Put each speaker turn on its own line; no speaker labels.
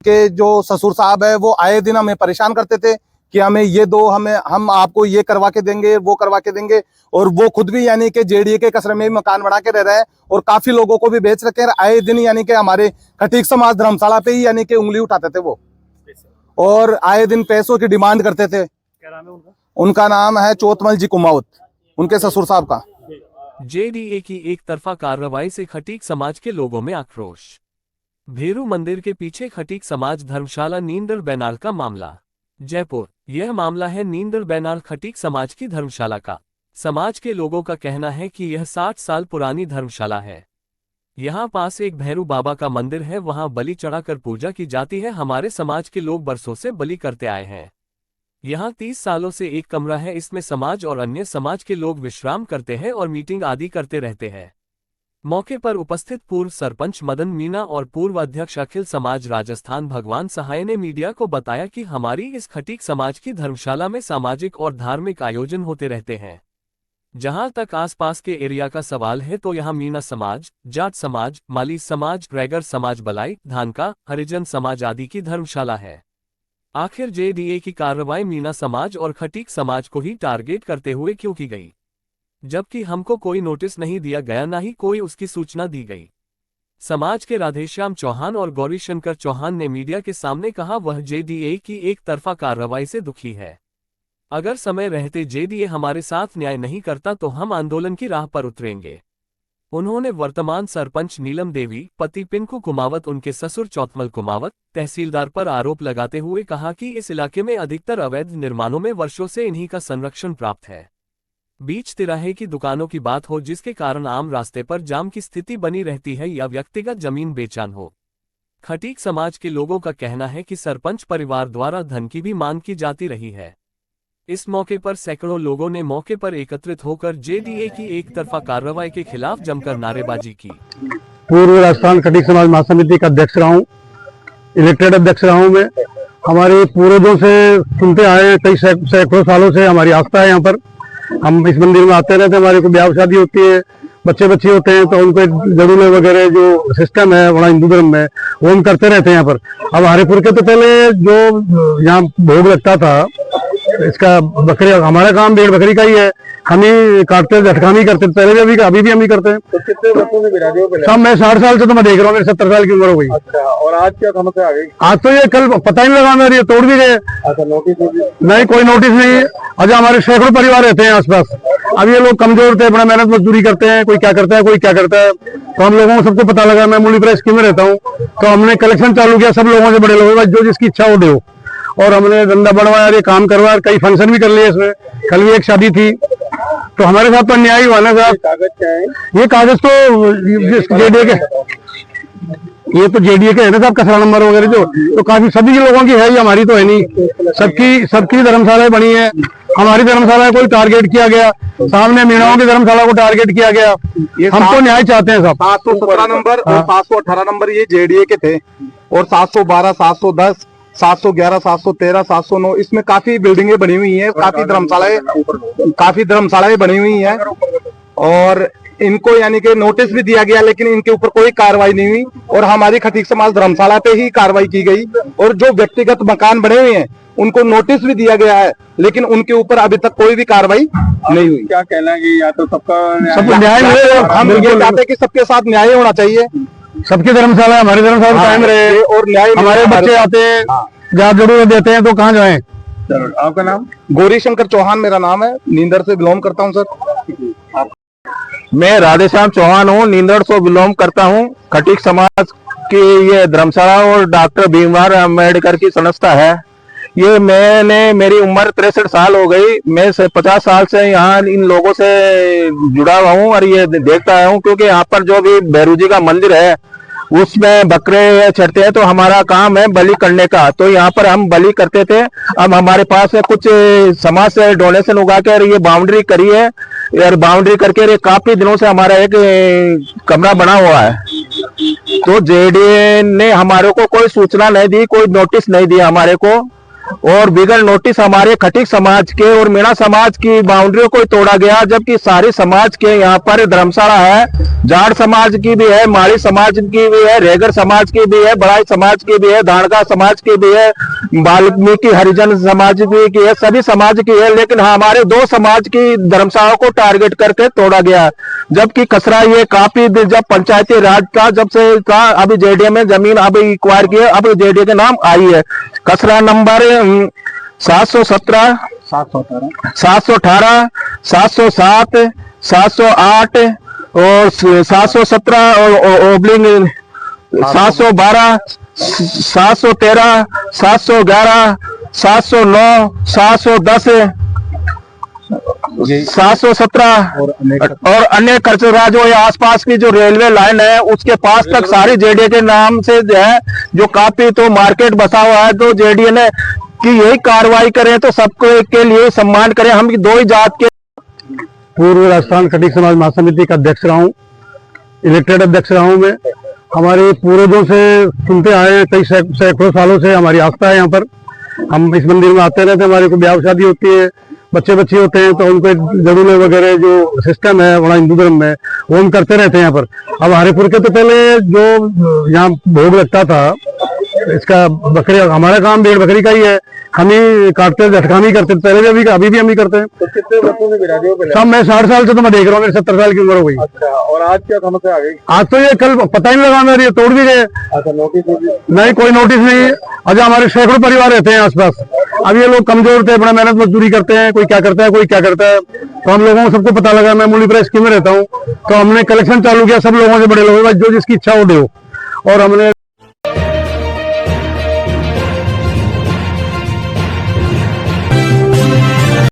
के जो ससुर साहब है वो आए दिन हमें परेशान करते थे कि हमें ये दो, हम आपको ये करवा के देंगे, वो करवा के देंगे। और वो खुद भी यानी कि जेडीए के कसरे में मकान बना के रह रहे हैं और काफी लोगों को भी बेच रखे हैं। आए दिन यानी कि हमारे खटीक समाज धर्मशाला पे ही यानी कि उंगली उठाते थे वो, और आए दिन पैसों की डिमांड करते थे।
क्या नाम है उनका?
उनका नाम है चोतमल जी कुमावत, उनके ससुर साहब का।
जेडीए की एक तरफा कार्रवाई से खटीक समाज के लोगों में आक्रोश। भेरू मंदिर के पीछे खटीक समाज धर्मशाला नींदर बैनाल का मामला। जयपुर। यह मामला है नींदर बैनाल खटीक समाज की धर्मशाला का। समाज के लोगों का कहना है कि यह 60 साल पुरानी धर्मशाला है। यहाँ पास एक भैरू बाबा का मंदिर है, वहाँ बलि चढ़ाकर पूजा की जाती है। हमारे समाज के लोग बरसों से बलि करते आए हैं। यहाँ 30 सालों से एक कमरा है, इसमें समाज और अन्य समाज के लोग विश्राम करते हैं और मीटिंग आदि करते रहते हैं। मौके पर उपस्थित पूर्व सरपंच मदन मीना और पूर्व अध्यक्ष अखिल समाज राजस्थान भगवान सहाय ने मीडिया को बताया कि हमारी इस खटीक समाज की धर्मशाला में सामाजिक और धार्मिक आयोजन होते रहते हैं। जहां तक आसपास के एरिया का सवाल है तो यहाँ मीना समाज, जाट समाज, माली समाज, रैगर समाज, बलाई, धानका, हरिजन समाज आदि की धर्मशाला है। आखिर जेडीए की कार्रवाई मीना समाज और खटीक समाज को ही टारगेट करते हुए क्यों की गई, जबकि हमको कोई नोटिस नहीं दिया गया, ना ही कोई उसकी सूचना दी गई। समाज के राधेश्याम चौहान और गौरीशंकर चौहान ने मीडिया के सामने कहा वह जेडीए की एक तरफा कार्रवाई से दुखी है। अगर समय रहते जेडीए हमारे साथ न्याय नहीं करता तो हम आंदोलन की राह पर उतरेंगे। उन्होंने वर्तमान सरपंच नीलम देवी, पति पिंकू कुमावत, उनके ससुर चौतमल कुमावत, तहसीलदार पर आरोप लगाते हुए कहा कि इस इलाके में अधिकतर अवैध निर्माणों में वर्षों से इन्हीं का संरक्षण प्राप्त है। बीच तिराहे की दुकानों की बात हो जिसके कारण आम रास्ते पर जाम की स्थिति बनी रहती है, या व्यक्तिगत जमीन बेचान हो। खटीक समाज के लोगों का कहना है कि सरपंच परिवार द्वारा धन की भी मांग की जाती रही है। इस मौके पर सैकड़ों लोगों ने मौके पर एकत्रित होकर जेडीए की एक तरफा कार्रवाई के खिलाफ जमकर नारेबाजी की।
पूर्व राजस्थान खटीक समाज महासमिति का अध्यक्ष रहा हूँ, इलेक्टेड अध्यक्ष रहा हूँ मैं। हमारे पूर्वजों से सुनते आए हैं, कई सैकड़ों सालों से हमारी आस्था है। यहाँ पर हम इस मंदिर में आते रहते हैं। हमारे को ब्याह शादी होती है, बच्चे बच्चे होते हैं, तो उनको जरूर वगैरह जो सिस्टम है बड़ा हिंदू धर्म में वो हम करते रहते हैं यहाँ पर। अब हरेपुर के तो पहले जो यहाँ भोग लगता था, इसका बकरी, हमारा काम भेड़ बकरी का ही है, हम ही काटते झटकाम ही करते पहले भी, अभी भी हम ही करते हैं।
तो कितने वर्षों से बिराजे हो पहले?
सब मैं 60 साल से तो मैं देख रहा हूँ, मेरी 70 साल की उम्र हो गई।
अच्छा, और आज क्या समस्या आ गई?
आज तो ये कल पता ही नहीं लगा, मेरी तोड़ भी गए।
अच्छा, नोटिस
नहीं, कोई नोटिस नहीं। अच्छा, हमारे सैकड़ों परिवार रहते हैं आसपास। अब ये लोग कमजोर थे, बड़ा मेहनत मजदूरी करते हैं, कोई क्या करता है कोई क्या करता है, तो हम लोगों को सबको पता लगा। मैं मूली प्रेस स्कीम में रहता हूँ, तो हमने कलेक्शन चालू किया सब लोगों से, बड़े लोगों जो जिसकी इच्छा हो दो, और हमने धंधा बढ़वाया, ये काम करवाया, कई फंक्शन भी कर लिए इसमें। कल भी एक शादी थी, तो हमारे साथ तो अन्याय हुआ ना साहब।
कागज क्या है?
ये कागज तो जेडीए के, ये तो जेडीए के है ना साहब, कसरा नंबर वगैरह जो, तो काफी सभी लोगों की है, ये हमारी तो है नहीं। सबकी धर्मशालाएं बनी है, हमारी धर्मशाला कोई टारगेट किया गया, सामने मीणाओं की धर्मशाला को टारगेट किया गया। हम तो न्याय चाहते हैं साहब।
717 नंबर और 718 नंबर ये जेडीए के थे, और 712, 710, 711, 713, 709 इसमें काफी बिल्डिंगें बनी हुई हैं, काफी धर्मशालाएं बनी हुई हैं। और इनको यानी कि नोटिस भी दिया गया, लेकिन इनके ऊपर कोई कार्रवाई नहीं हुई। और हमारी खटीक समाज धर्मशाला पे ही कार्रवाई की गई। और जो व्यक्तिगत मकान बने हुए हैं उनको नोटिस भी दिया गया है, लेकिन उनके ऊपर अभी तक कोई भी कार्रवाई नहीं हुई।
क्या कहना है कि या तो सबका
न्याय मिले,
हम ये चाहते हैं कि सबके साथ न्याय होना चाहिए।
सबकी धर्मशाला हमारी धर्मशाला कायम रहे,
और न्याय
हमारे बच्चे आते हैं, जहाँ जरूरत देते हैं तो कहाँ जाएं।
आपका नाम?
गौरीशंकर चौहान मेरा नाम है, नींदर से बिलोंग करता हूँ सर।
मैं राधेश्याम चौहान हूँ, नींदर से बिलोंग करता हूँ। खटीक समाज की ये धर्मशाला और डॉक्टर भीमराव अम्बेडकर की संस्था है। ये मेरी उम्र 63 साल हो गई। मैं 50 साल से यहाँ इन लोगों से जुड़ा हुआ हूँ और ये देखता आया हूँ, क्योंकि यहाँ पर जो भी भैरू जी का मंदिर है उसमें बकरे चढ़ते हैं, तो हमारा काम है बलि करने का। तो यहाँ पर हम बलि करते थे। अब हमारे पास कुछ समाज से डोनेशन उगा के ये बाउंड्री करी है, और बाउंड्री करके काफी दिनों से हमारा एक कमरा बना हुआ है। तो जेडीए ने हमारे को कोई सूचना नहीं दी, कोई नोटिस नहीं दिया हमारे को। और बिगर नोटिस हमारे खटीक समाज के और मीणा समाज की बाउंड्रियों को तोड़ा गया, जबकि सारी समाज के यहाँ पर धर्मशाला है। जाट समाज की भी है, माड़ी समाज की भी है, रेगर समाज की भी है, बड़ाई समाज की भी है, धानका समाज की भी है, वाल्मीकि हरिजन समाज की है, सभी समाज की है। लेकिन हमारे 2 समाज की धर्मशालाओं को टारगेट करके तोड़ा गया। जबकि कसरा ये काफी जब पंचायती राज का जब से का अभी जेडीए में जमीन अभी एक्वायर की है, अब जेडीए के नाम आई है। कसरा नंबर 717, 718, 707, 708 और 717 और ओब्लिंग 712, 713, 711, 709, 710, 717 और अन्य कर्जरा जो ये आसपास की जो रेलवे लाइन है उसके पास तक सारी जेडीए के नाम से जो है, जो काफी तो मार्केट बसा हुआ है। तो जेडीए ने कि यही कार्रवाई करें तो सबको के लिए सम्मान करें। हम 2 ही जात के
पूर्व राजस्थान खटीक समाज महासमिति का अध्यक्ष रहा हूँ, इलेक्टेड अध्यक्ष रहा हूँ मैं। हमारे पूर्वजों से सुनते आए हैं, कई सैकड़ों सालों से हमारी आस्था है यहाँ पर। हम इस मंदिर में आते रहते हैं, हमारे को ब्याह शादी होती है, बच्चे होते हैं, तो उनको एक जड़ूले वगैरह जो सिस्टम है हमारा हिंदू धर्म में वो हम करते रहते हैं यहाँ पर। अब हरिपुर के तो पहले जो यहाँ भोग लगता था इसका बकरी, हमारा काम भेड़ बकरी का ही है, हम ही काटते हैं, झटका ही करते थे पहले भी, अभी भी हम ही करते हैं।
तो कितने बच्चों ने बिरादियों पे
सब मैं 60 साल से तो मैं देख रहा हूँ, मेरी 70 साल की उम्र हो गई।
अच्छा, और आज क्या समस्या आ गई?
आज तो ये कल पता ही नहीं लगा, मेरी तोड़ भी गए।
अच्छा, नोटिस
नहीं, कोई नोटिस नहीं। अच्छा, हमारे सैकड़ों परिवार रहते हैं आसपास। अब ये लोग कमजोर थे, बड़ा मेहनत मजदूरी करते हैं, कोई क्या करता है कोई क्या करता है। तो हम लोगों को सबको पता लगा, मैं मूली प्रेस में रहता हूँ, तो हमने कलेक्शन चालू किया सब लोगों से, बड़े लोगों का जो जिसकी इच्छा हो दे। और हमने